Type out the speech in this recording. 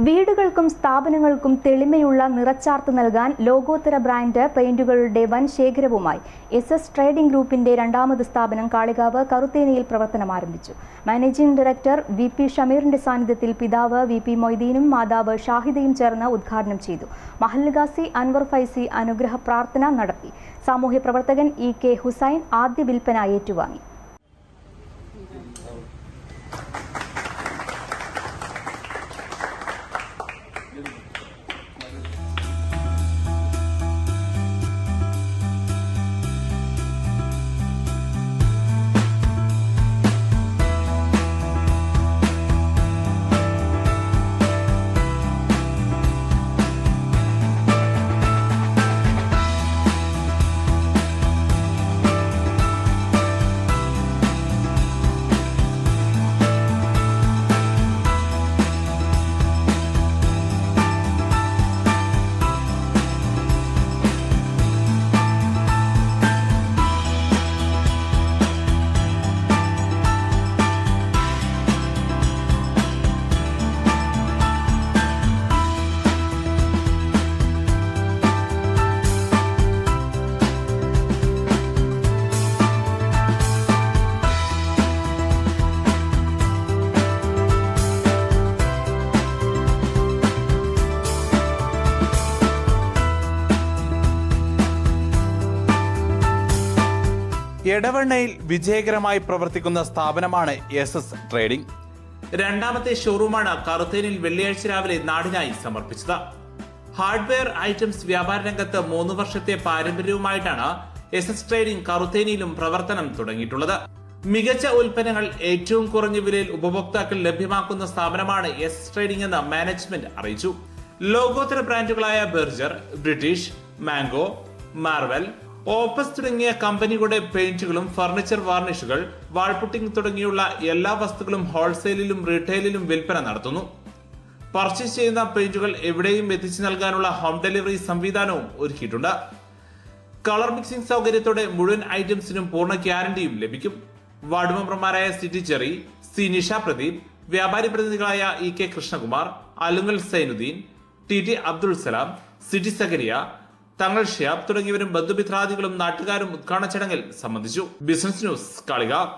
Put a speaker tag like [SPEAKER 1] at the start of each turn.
[SPEAKER 1] വീടുകൾക്കും സ്ഥാപനങ്ങൾക്കും തെളിമയുള്ള നിറച്ചാർത്ത് നൽകാൻ ലോകോത്തര ബ്രാൻഡ് പെയിന്റുകളുടെ വൻ ശേഖരവുമായി എസ് ട്രേഡിംഗ് ഗ്രൂപ്പിന്റെ രണ്ടാമത് സ്ഥാപനം കാളികാവ് കറുത്തേനിയിൽ പ്രവർത്തനം ആരംഭിച്ചു. മാനേജിംഗ് ഡയറക്ടർ VP ഷമീറിന്റെ സാന്നിധ്യത്തിൽ പിതാവ് VP മൊയ്തീനും മാതാവ് ഷാഹിദയും ചേർന്ന് ഉദ്ഘാടനം ചെയ്തു. മഹല്ല് അൻവർ ഫൈസി അനുഗ്രഹ പ്രാർത്ഥന നടത്തി. സാമൂഹ്യ പ്രവർത്തകൻ EK ഹുസൈൻ ആദ്യ വിൽപ്പന ഏറ്റുവാങ്ങി.
[SPEAKER 2] എടവണ്ണയിൽ വിജയകരമായി പ്രവർത്തിക്കുന്ന സ്ഥാപനമാണ് SS ട്രേഡിംഗ്. രണ്ടാമത്തെ ഷോറൂമാണ് കറുത്തേനിൽ വെള്ളിയാഴ്ച രാവിലെ നാടിനായി സമർപ്പിച്ചത്. ഹാർഡ്വെയർ ഐറ്റംസ് വ്യാപാര രംഗത്ത് 3 വർഷത്തെ പാരമ്പര്യവുമായിട്ടാണ് SS ട്രേഡിംഗ് കറുത്തേനിയിലും പ്രവർത്തനം തുടങ്ങിയിട്ടുള്ളത്. മികച്ച ഉൽപ്പന്നങ്ങൾ ഏറ്റവും കുറഞ്ഞ വിലയിൽ ഉപഭോക്താക്കൾ ലഭ്യമാക്കുന്ന സ്ഥാപനമാണ് SS ട്രേഡിംഗ് എന്ന് മാനേജ്മെന്റ് അറിയിച്ചു. ലോകോത്തര ബ്രാൻഡുകളായ Berger, British, Mango, Marvel, Opus തുടങ്ങിയ കമ്പനികളുടെ പെയിന്റുകളും ഫർണിച്ചർ വാർണിഷുകൾ, വാൾപുട്ടിംഗ് തുടങ്ങിയുള്ള എല്ലാ വസ്തുക്കളും ഹോൾസെയിലിലും റീറ്റെയിലിലും വിൽപ്പന നടത്തുന്നു. പർച്ചേസ് ചെയ്യുന്ന പെയിന്റുകൾ എവിടെയും എത്തിച്ചു നൽകാനുള്ള ഹോം ഡെലിവറി സംവിധാനവും ഒരുക്കിയിട്ടുണ്ട്. കളർ മിക്സിംഗ് സൗകര്യത്തോടെ മുഴുവൻ ഐറ്റംസിനും പൂർണ്ണ ഗ്യാരണ്ടിയും ലഭിക്കും. വാർഡ് മെമ്പർമാരായ സിറ്റി ചെറി, നിഷ പ്രദീപ്, വ്യാപാരി പ്രതിനിധികളായ EK Krishnakumar, Alungal Zainuddin, TT Abdul Salam, city സക്കരിയ, തങ്ങൾ ഷിയാബ് തുടങ്ങിയവരും ബന്ധുമിത്രാദികളും നാട്ടുകാരും ഉദ്ഘാടന ചടങ്ങിൽ സംബന്ധിച്ചു. Business news Kalikavu.